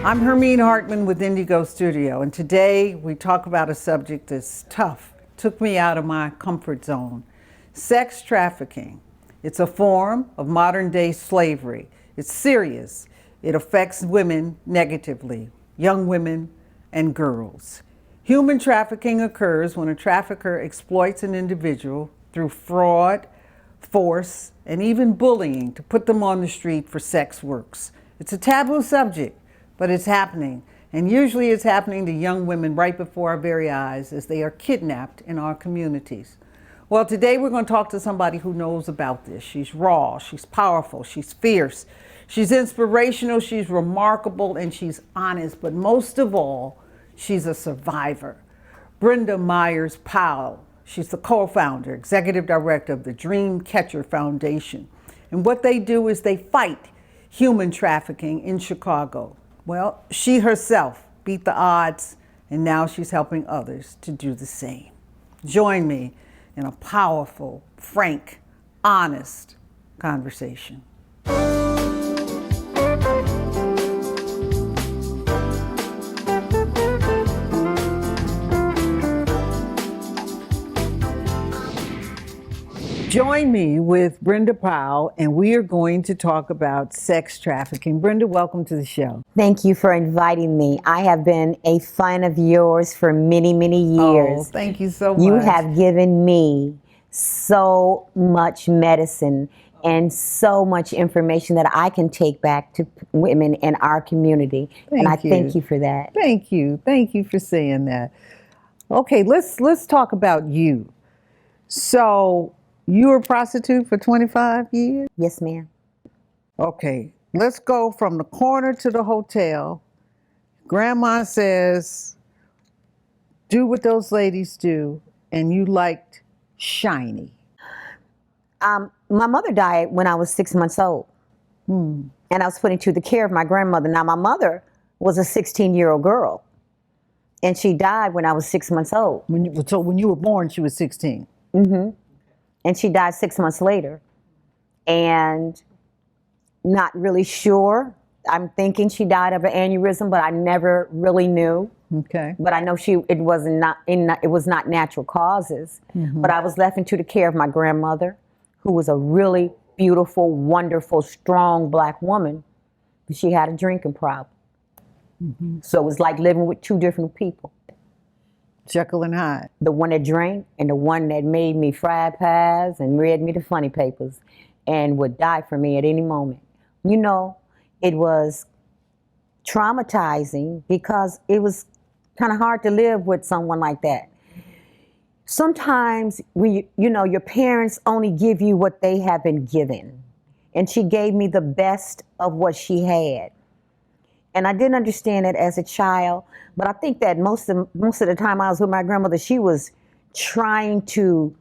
I'm Hermene Hartman with Indigo Studio, and today we talk about a subject that's tough, took me out of my comfort zone. Sex trafficking. It's a form of modern day slavery. It's serious. It affects women negatively, young women and girls. Human trafficking occurs when a trafficker exploits an individual through fraud, force, and even bullying to put them on the street for sex works. It's a taboo subject, but it's happening. And usually it's happening to young women right before our very eyes as they are kidnapped in our communities. Well, today we're going to talk to somebody who knows about this. She's raw, she's powerful, she's fierce, she's inspirational, she's remarkable, and she's honest. But most of all, she's a survivor. Brenda Myers Powell. She's the co-founder, executive director of the Dreamcatcher Foundation. And what they do is they fight human trafficking in Chicago. Well, she herself beat the odds, and now she's helping others to do the same. Join me in a powerful, frank, honest conversation. Join me with Brenda Powell, and we are going to talk about sex trafficking. Brenda, welcome to the show. Thank you for inviting me. I have been a fan of yours for many, many years. Oh, thank you so much. You have given me so much medicine and so much information that I can take back to women in our community. Thank you for that. Thank you. Thank you for saying that. Okay, let's talk about you. So, you were a prostitute for 25 years? Yes, ma'am. Okay, let's go from the corner to the hotel. Grandma says, do what those ladies do, and you liked shiny. My mother died when I was 6 months old. And I was put into the care of my grandmother. Now, my mother was a 16-year-old girl, and she died when I was 6 months old. So when you were born, she was 16? Mm-hmm. And she died 6 months later. And not really sure. I'm thinking she died of an aneurysm, but I never really knew. Okay. But I know it was not natural causes. Mm-hmm. But I was left into the care of my grandmother, who was a really beautiful, wonderful, strong Black woman. But she had a drinking problem. Mm-hmm. So it was like living with two different people. Jekyll and Hyde. The one that drank and the one that made me fried pies and read me the funny papers and would die for me at any moment. You know, it was traumatizing because it was kind of hard to live with someone like that. Sometimes when your parents only give you what they have been given. And she gave me the best of what she had. And I didn't understand it as a child, but I think that most of the time I was with my grandmother, she was trying to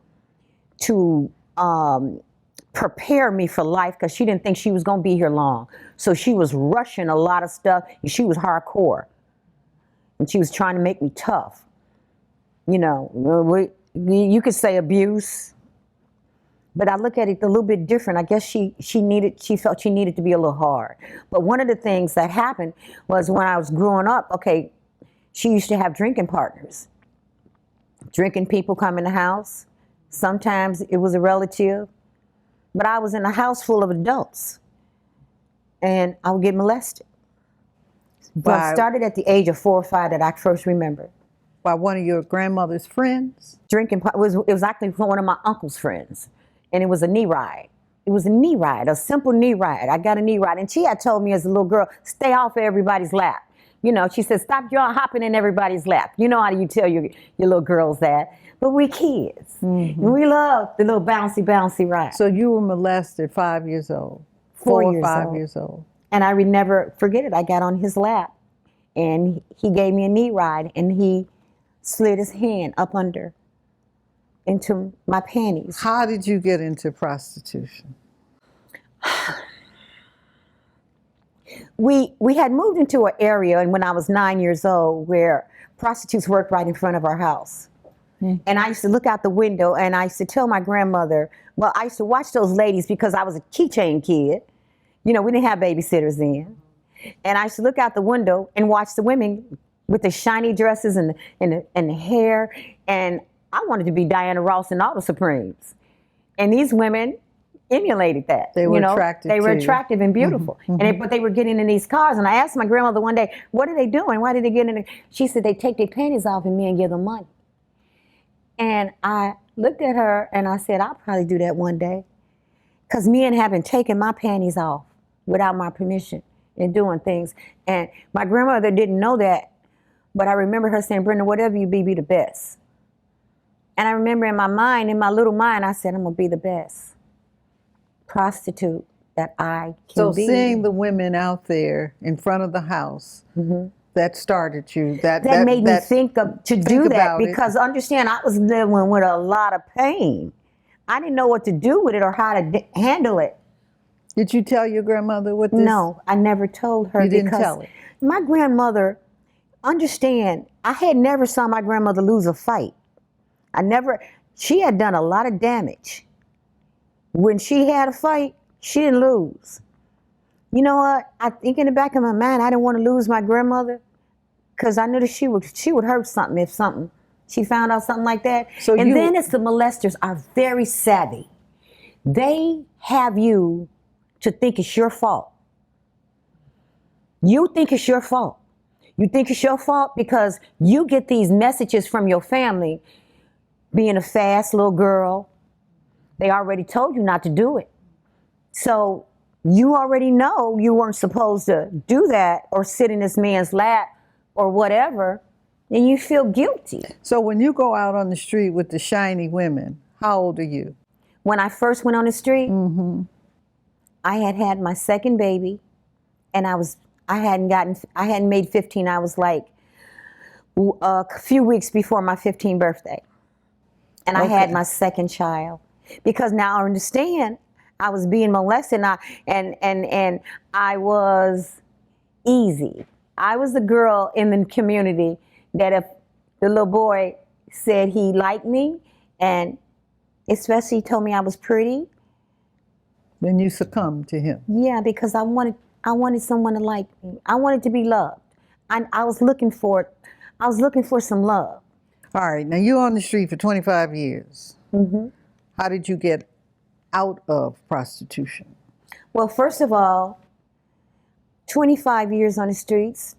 prepare me for life because she didn't think she was going to be here long. So she was rushing a lot of stuff, and she was hardcore. And she was trying to make me tough. You know, you could say abuse, but I look at it a little bit different. I guess she felt she needed to be a little hard. But one of the things that happened was when I was growing up, okay, she used to have drinking partners. Drinking people come in the house. Sometimes it was a relative. But I was in a house full of adults. And I would get molested. But it started at the age of 4 or 5 that I first remember. By one of your grandmother's friends? It was actually one of my uncle's friends. And it was a knee ride. It was a knee ride, a simple knee ride. I got a knee ride. And she had told me as a little girl, stay off of everybody's lap. You know, she said, stop y'all hopping in everybody's lap. You know how you tell your little girls that. But we kids. Mm-hmm. And we love the little bouncy ride. So you were molested 5 years old? 4 or years 5 old. years old. And I would never forget it. I got on his lap and he gave me a knee ride and he slid his hand up under into my panties. How did you get into prostitution? We had moved into an area, and when I was 9 years old, where prostitutes worked right in front of our house. And I used to look out the window and I used to tell my grandmother, well, I used to watch those ladies because I was a keychain kid. You know, we didn't have babysitters then. And I used to look out the window and watch the women with the shiny dresses and the hair. And I wanted to be Diana Ross and all the Supremes. And these women emulated that. They were attractive. They were to you. attractive and beautiful. But they were getting in these cars. And I asked my grandmother one day, what are they doing? Why did they get in? She said, they take their panties off and men give them money. And I looked at her and I said, I'll probably do that one day. Because men haven't taken my panties off without my permission and doing things. And my grandmother didn't know that, but I remember her saying, Brenda, whatever you be the best. And I remember in my mind, in my little mind, I said, I'm going to be the best prostitute that I can be. So seeing the women out there in front of the house, that started you. That made me think to do that because understand, I was living with a lot of pain. I didn't know what to do with it or how to handle it. Did you tell your grandmother what this? No, I never told her. You didn't because tell her? My grandmother, understand, I had never saw my grandmother lose a fight. She had done a lot of damage. When she had a fight, she didn't lose. You know what? I think in the back of my mind, I didn't want to lose my grandmother because I knew that she would hurt something if she found out something like that. Then it's the molesters are very savvy. They have you to think it's your fault. You think it's your fault. You think it's your fault because you get these messages from your family, being a fast little girl. They already told you not to do it. So you already know you weren't supposed to do that or sit in this man's lap or whatever, and you feel guilty. So when you go out on the street with the shiny women, how old are you? When I first went on the street, I had my second baby, and I hadn't made 15. I was like a few weeks before my 15th birthday. And I had my second child. Because now I understand I was being molested and I was easy. I was the girl in the community that if the little boy said he liked me and especially told me I was pretty. Then you succumbed to him. Yeah, because I wanted someone to like me. I wanted to be loved. I was looking for it. I was looking for some love. All right, now you're on the street for 25 years. How did you get out of prostitution? Well, first of all, 25 years on the streets.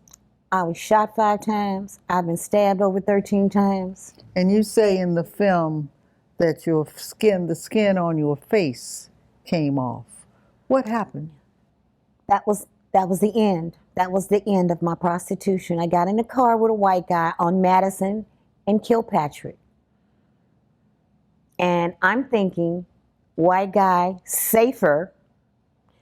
I was shot 5 times. I've been stabbed over 13 times. And you say in the film that the skin on your face came off. What happened? That was the end. That was the end of my prostitution. I got in a car with a white guy on Madison and Kilpatrick. And I'm thinking, white guy, safer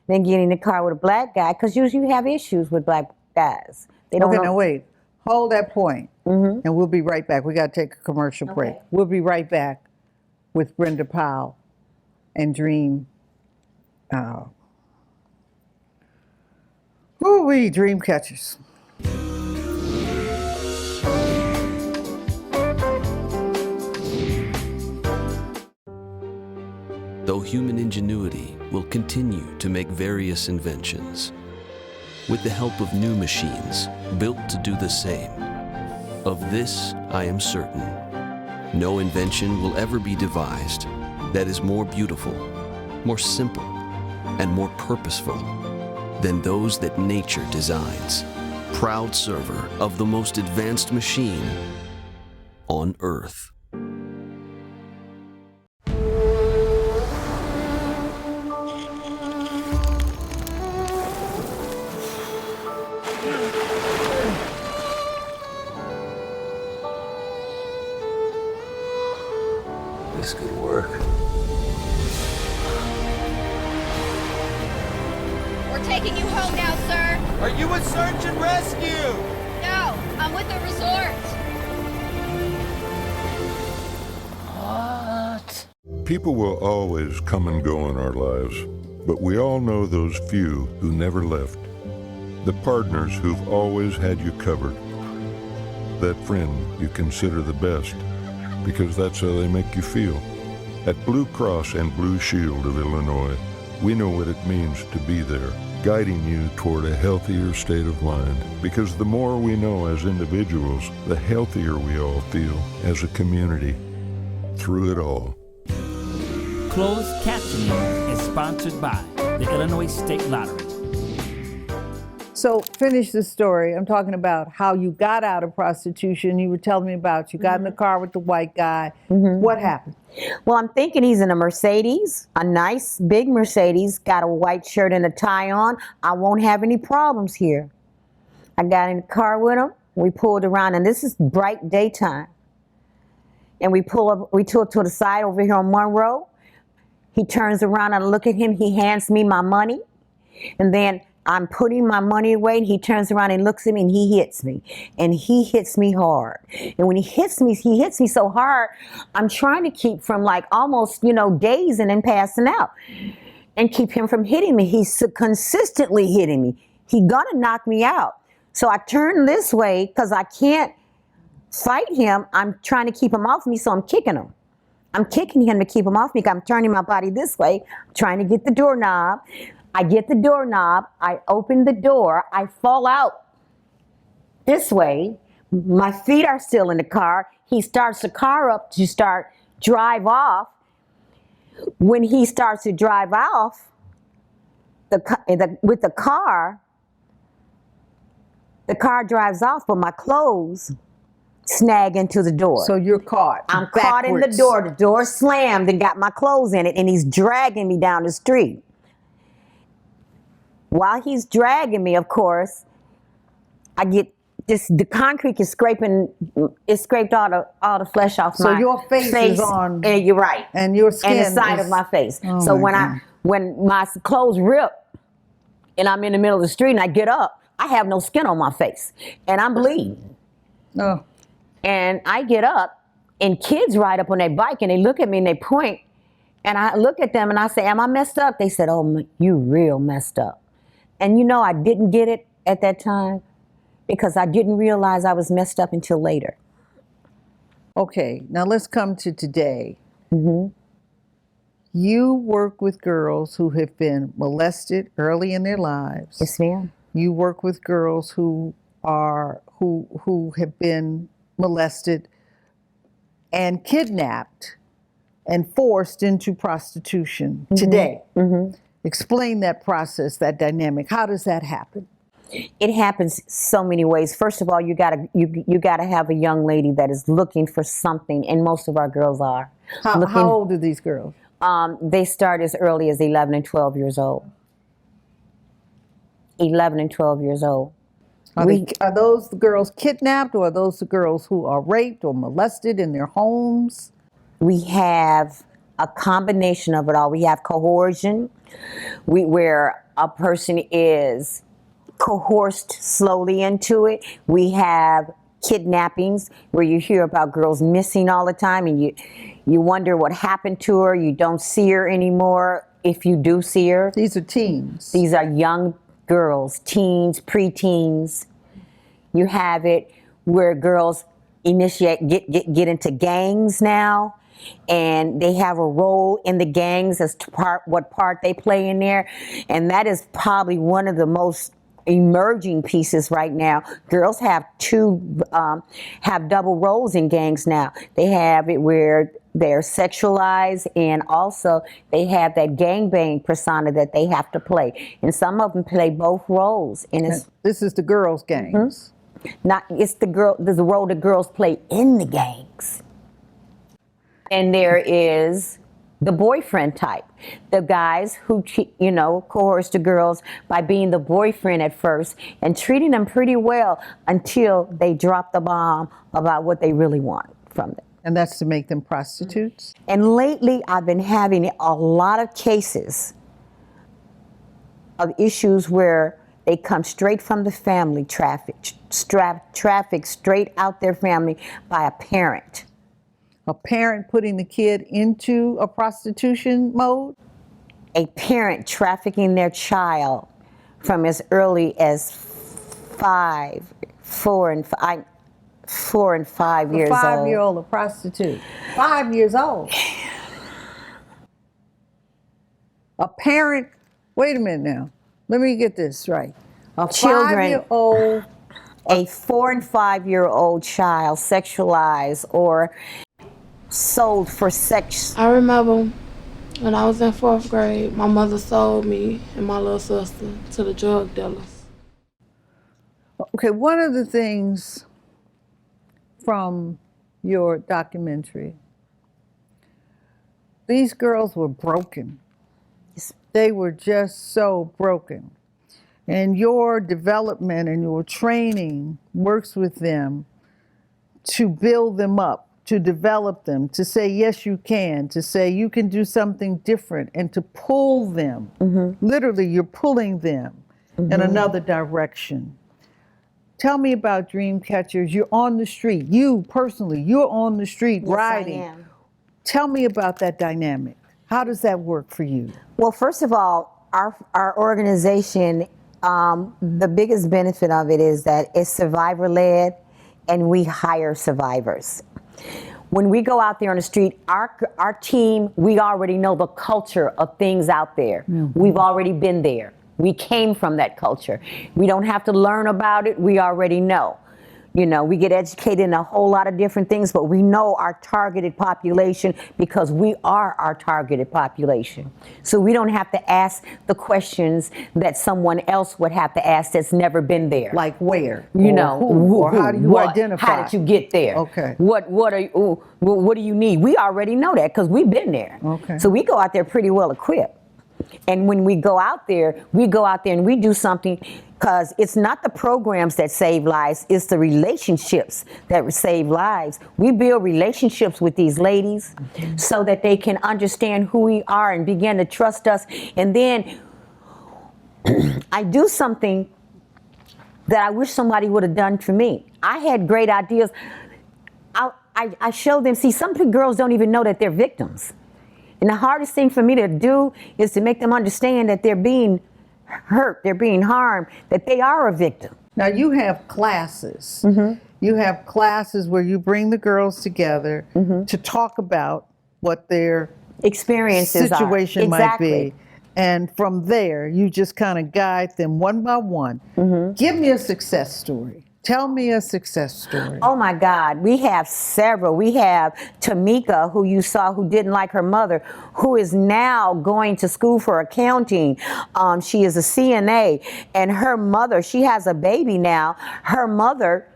than getting in the car with a black guy, because usually you have issues with black guys. They don't know. Now wait. Hold that point, and we'll be right back. We got to take a commercial break. We'll be right back with Brenda Powell and Dreamcatchers. Though human ingenuity will continue to make various inventions, with the help of new machines built to do the same, of this I am certain: no invention will ever be devised that is more beautiful, more simple, and more purposeful than those that nature designs, proud server of the most advanced machine on Earth. This could work. taking you home now, sir. Are you with search and rescue? No, I'm with the resort. What? People will always come and go in our lives, but we all know those few who never left. The partners who've always had you covered. That friend you consider the best, because that's how they make you feel. At Blue Cross and Blue Shield of Illinois, we know what it means to be there, guiding you toward a healthier state of mind. Because the more we know as individuals, the healthier we all feel as a community, through it all. Closed captioning is sponsored by the Illinois State Lottery. So finish the story. I'm talking about how you got out of prostitution. You were telling me about you got in the car with the white guy. What happened? Well, I'm thinking he's in a Mercedes, a nice big Mercedes, got a white shirt and a tie on. I won't have any problems here. I got in the car with him. We pulled around, and this is bright daytime. And we pull up, we took to the side over here on Monroe. He turns around and I look at him. He hands me my money. And then I'm putting my money away, and he turns around and looks at me, and he hits me. And he hits me hard. And when he hits me so hard, I'm trying to keep from like almost, dazing and passing out. And keep him from hitting me. He's consistently hitting me. He's gonna knock me out. So I turn this way because I can't fight him. I'm trying to keep him off me, so I'm kicking him. I'm kicking him to keep him off me. I'm turning my body this way, trying to get the doorknob. I get the doorknob, I open the door, I fall out this way. My feet are still in the car. He starts the car up to drive off. When he starts to drive off, with the car drives off, but my clothes snag into the door. So you're caught. I'm caught in the door. The door slammed and got my clothes in it, and he's dragging me down the street. While he's dragging me, of course, I get the concrete is scraping, it scraped all the flesh off my face. So your face is on. And you're right. And your skin and the side of my face. So when my clothes rip and I'm in the middle of the street and I get up, I have no skin on my face and I'm bleeding. Oh. And I get up and kids ride up on their bike and they look at me and they point, and I look at them and I say, am I messed up? They said, oh, you real messed up. And I didn't get it at that time because I didn't realize I was messed up until later. Okay, now let's come to today. You work with girls who have been molested early in their lives. Yes, ma'am. You work with girls who have been molested and kidnapped and forced into prostitution today. Explain that process, that dynamic. How does that happen? It happens so many ways. First of all, you gotta have a young lady that is looking for something, and most of our girls are. How old are these girls? They start as early as 11 and 12 years old. 11 and 12 years old. Are those the girls kidnapped, or are those the girls who are raped or molested in their homes? We have a combination of it all. We have coercion, where a person is coerced slowly into it. We have kidnappings, where you hear about girls missing all the time, and you wonder what happened to her. You don't see her anymore if you do see her. These are teens. These are young girls, teens, preteens. You have it where girls get into gangs now, and they have a role in the gangs as to what part they play in there. And that is probably one of the most emerging pieces right now. Girls have double roles in gangs now. They have it where they're sexualized, and also they have that gangbang persona that they have to play. And some of them play both roles. And this is the girls' gangs. There's the role the girls play in the gangs. And there is the boyfriend type. The guys who, coerce the girls by being the boyfriend at first and treating them pretty well until they drop the bomb about what they really want from them. And that's to make them prostitutes? And lately I've been having a lot of cases of issues where they come straight from the family, trafficked straight out their family by a parent. A parent putting the kid into a prostitution mode? A parent trafficking their child from as early as 4 and 5 years old. A 5-year-old, a prostitute. 5 years old. A parent, wait a minute now. Let me get this right. A Children. 5-year-old. A 4 and 5-year-old child sexualized or sold for sex. I remember when I was in 4th grade, my mother sold me and my little sister to the drug dealers. Okay, one of the things from your documentary, these girls were broken. They were just so broken. And your development and your training works with them to build them up, to develop them, to say, yes, you can, to say you can do something different, and to pull them. Literally, you're pulling them in another direction. Tell me about Dreamcatchers. You're on the street. You personally, you're on the street riding. I am. Tell me about that dynamic. How does that work for you? Well, first of all, our organization, the biggest benefit of it is that it's survivor-led, and we hire survivors. When we go out there on the street, our team, we already know the culture of things out there. We've already been there. We came from that culture. We don't have to learn about it. We already know. You know, we get educated in a whole lot of different things, but we know our targeted population because we are our targeted population. So we don't have to ask the questions that someone else would have to ask that's never been there. Like where? You Or know, who? Or how do you what? identify? How did you get there? Okay. What do you need? We already know that because we've been there. Okay. So we go out there pretty well equipped. And when we go out there and we do something, because it's not the programs that save lives, it's the relationships that save lives. We build relationships with these ladies so that they can understand who we are and begin to trust us. And then I do something that I wish somebody would have done for me. I had great ideas. I show them, see, some girls don't even know that they're victims. And the hardest thing for me to do is to make them understand that they're being hurt, they're being harmed, that they are a victim. Now you have classes. You have classes where you bring the girls together to talk about what their Experiences situation might exactly. be. And from there, you just kind of guide them one by one. Give me a success story. Tell me a success story. Oh my God, we have several. We have Tamika, who you saw, who didn't like her mother, who is now going to school for accounting. She is a CNA, and her mother, she has a baby now. Her mother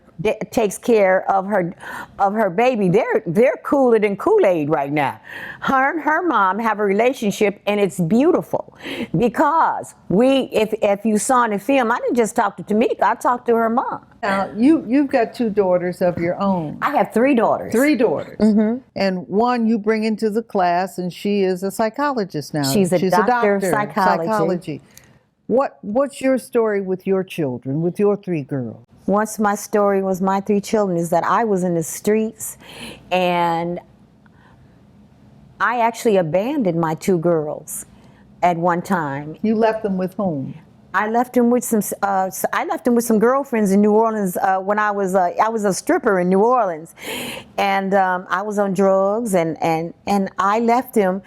takes care of her baby. They're cooler than Kool-Aid right now. Her and her mom have a relationship, and it's beautiful because if you saw in the film, I didn't just talk to Tamika, I talked to her mom. Now, you've got 2 daughters of your own. I have 3 daughters. 3 daughters. And one you bring into the class, and she is a psychologist now. She's a doctor of psychology. What's your story with your children, with your 3 girls? Once my story was my 3 children is that I was in the streets, and I actually abandoned my 2 girls at one time. You left them with whom? I left them with some girlfriends in New Orleans when I was a stripper in New Orleans, and I was on drugs, and I left them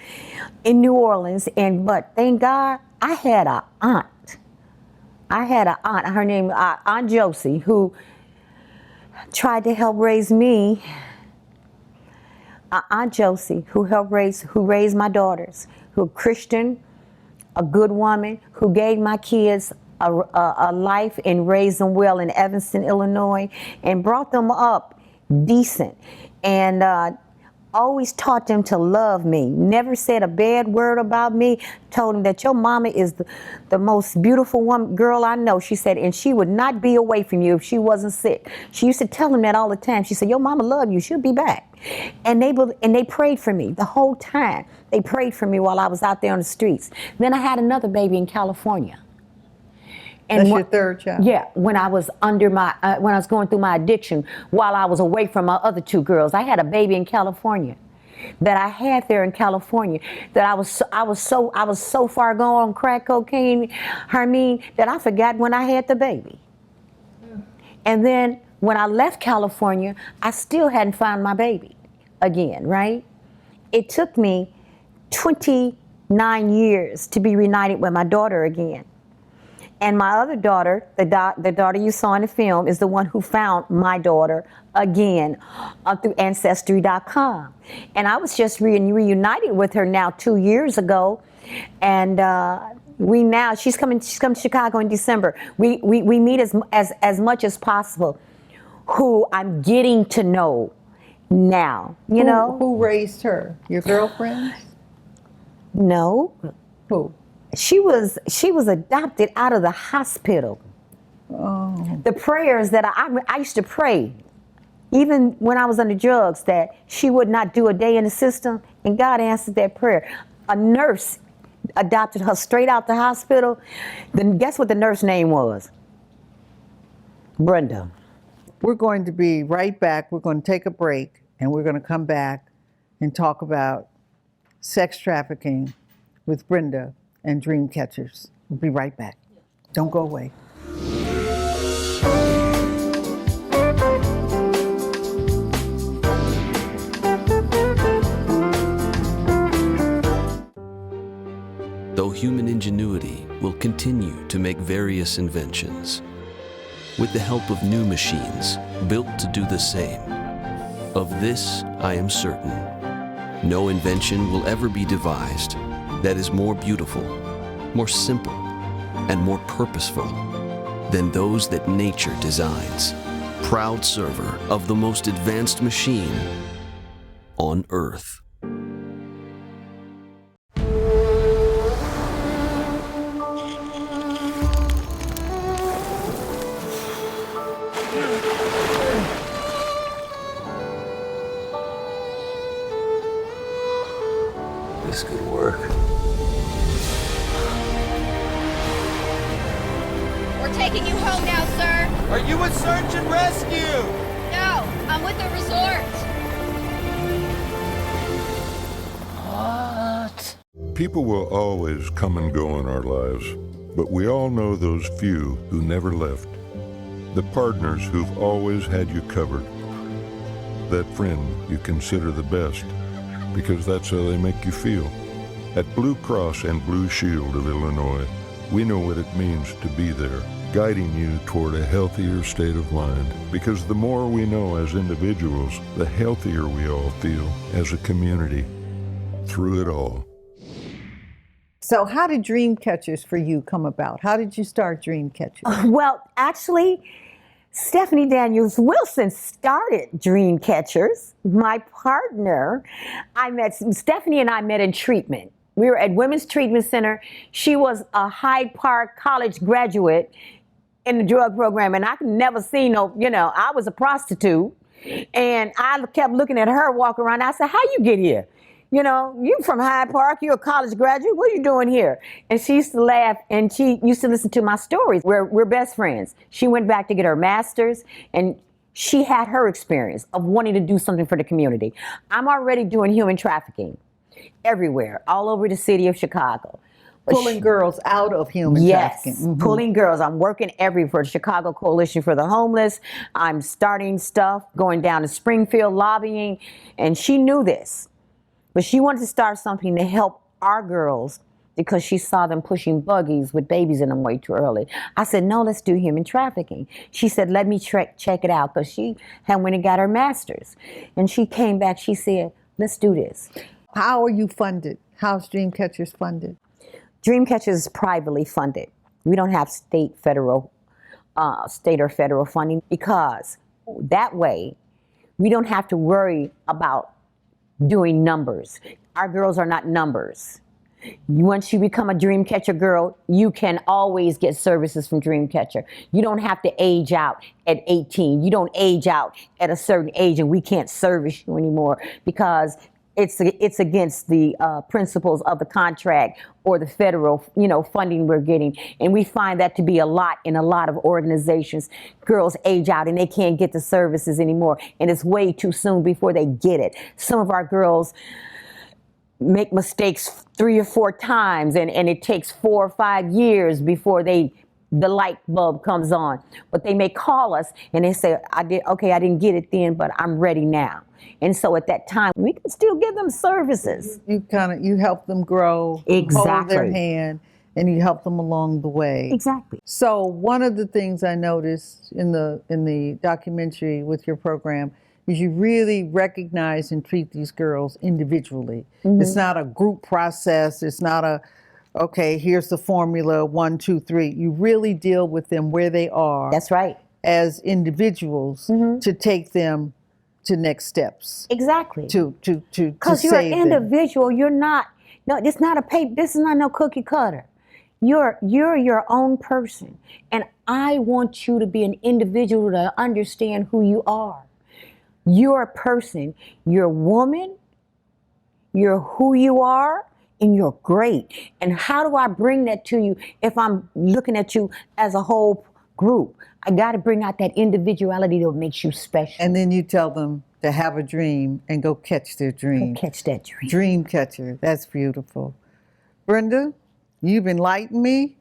in New Orleans, but thank God I had an aunt. Her name Aunt Josie, who tried to help raise me. Aunt Josie, who raised my daughters, who a Christian, a good woman, who gave my kids a life and raised them well in Evanston, Illinois, and brought them up decent, and always taught them to love me. Never said a bad word about me. Told them that your mama is the most beautiful girl I know. She said, and she would not be away from you if she wasn't sick. She used to tell them that all the time. She said, your mama love you. She'll be back. And they prayed for me the whole time. They prayed for me while I was out there on the streets. Then I had another baby in California. That's wh- your third child? Yeah, when I was when I was going through my addiction, while I was away from my other two girls, I had a baby in California. That I had there in California, that I was so far gone on crack cocaine, Hermene, that I forgot when I had the baby. And then when I left California, I still hadn't found my baby again, right? It took me 29 years to be reunited with my daughter again. And my other daughter, the daughter you saw in the film, is the one who found my daughter again through Ancestry.com. And I was just reunited with her now 2 years ago. And she's coming to Chicago in December. We meet as much as possible, who I'm getting to know now, you know. Who raised her? Your girlfriends? No. Who? She was adopted out of the hospital. Oh. The prayers that I used to pray, even when I was under drugs, that she would not do a day in the system, and God answered that prayer. A nurse adopted her straight out the hospital. Then guess what the nurse name was? Brenda. We're going to be right back. We're going to take a break, and we're going to come back and talk about sex trafficking with Brenda and Dreamcatchers. We'll be right back. Don't go away. Though human ingenuity will continue to make various inventions, with the help of new machines built to do the same, of this I am certain: no invention will ever be devised that is more beautiful, more simple, and more purposeful than those that nature designs, proud server of the most advanced machine on Earth. This could work. We're taking you home now, sir. Are you a search and rescue? No, I'm with the resort. What? People will always come and go in our lives, but we all know those few who never left. The partners who've always had you covered. That friend you consider the best, because that's how they make you feel. At Blue Cross and Blue Shield of Illinois, we know what it means to be there, guiding you toward a healthier state of mind. Because the more we know as individuals, the healthier we all feel as a community through it all. So how did Dreamcatchers for you come about? How did you start Dreamcatchers? Well, actually, Stephanie Daniels Wilson started Dreamcatchers. My partner, Stephanie and I met in treatment. We were at Women's Treatment Center. She was a Hyde Park College graduate in the drug program, and I could never see I was a prostitute. And I kept looking at her walk around. I said, how you get here? You from Hyde Park, you're a college graduate, what are you doing here? And she used to laugh, and she used to listen to my stories. We're best friends. She went back to get her master's, and she had her experience of wanting to do something for the community. I'm already doing human trafficking everywhere, all over the city of Chicago. Pulling girls out of human trafficking. Yes, pulling girls. I'm working for the Chicago Coalition for the Homeless. I'm starting stuff, going down to Springfield, lobbying, and she knew this. But she wanted to start something to help our girls because she saw them pushing buggies with babies in them way too early. I said, no, let's do human trafficking. She said, let me check it out, because she had went and got her master's. And she came back, she said, let's do this. How are you funded? How's Dreamcatchers funded? Dreamcatchers is privately funded. We don't have state or federal funding, because that way we don't have to worry about doing numbers. Our girls are not numbers. Once you become a Dreamcatcher girl, you can always get services from Dreamcatcher. You don't have to age out at 18. You don't age out at a certain age and we can't service you anymore, because it's against the principles of the contract or the federal, funding we're getting. And we find that to be a lot in a lot of organizations. Girls age out and they can't get the services anymore. And it's way too soon before they get it. Some of our girls make mistakes 3 or 4 times and it takes 4 or 5 years before the light bulb comes on. But they may call us and they say, I didn't get it then, but I'm ready now. And so at that time, we can still give them services. You help them grow, Exactly. hold their hand, and you help them along the way. Exactly. So one of the things I noticed in the documentary with your program is you really recognize and treat these girls individually. Mm-hmm. It's not a group process. It's not okay, here's the formula, 1, 2, 3. You really deal with them where they are. That's right. As individuals to take them to next steps. Exactly. To because you're an individual. You're not. No, this is not a paper. This is not no cookie cutter. You're your own person, and I want you to be an individual to understand who you are. You're a person. You're a woman. You're who you are, and you're great. And how do I bring that to you if I'm looking at you as a whole group? I got to bring out that individuality that makes you special. And then you tell them to have a dream and go catch their dream. Go catch that dream. Dreamcatcher. That's beautiful. Brenda, you've enlightened me.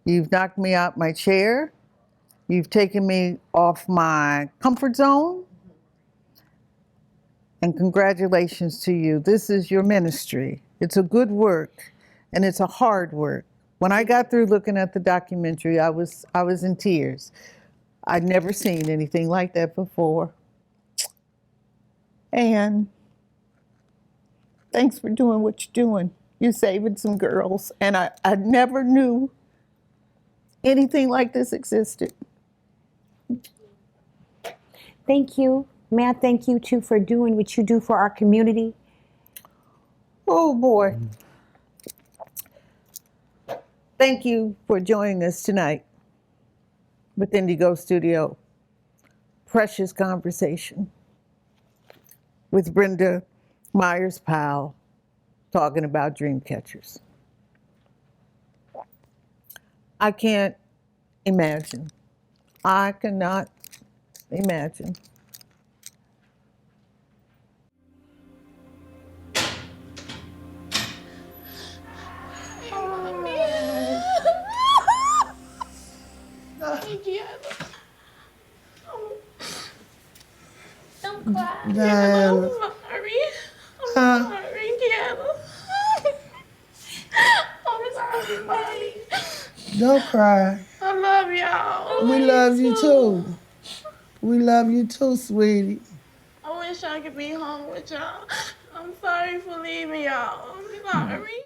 You've knocked me out my chair. You've taken me off my comfort zone. And congratulations to you. This is your ministry. It's a good work, and it's a hard work. When I got through looking at the documentary, I was in tears. I'd never seen anything like that before. And thanks for doing what you're doing. You're saving some girls, and I never knew anything like this existed. Thank you. May I thank you too for doing what you do for our community? Oh boy. Thank you for joining us tonight with Indigo Studio. Precious conversation with Brenda Myers Powell talking about Dreamcatchers. I can't imagine. I cannot imagine. Don't cry. Diana. I'm sorry. I'm sorry, Kiana. I'm sorry, Mommy. Don't cry. I love y'all. We love you too. We love you too, sweetie. I wish I could be home with y'all. I'm sorry for leaving y'all. I'm sorry.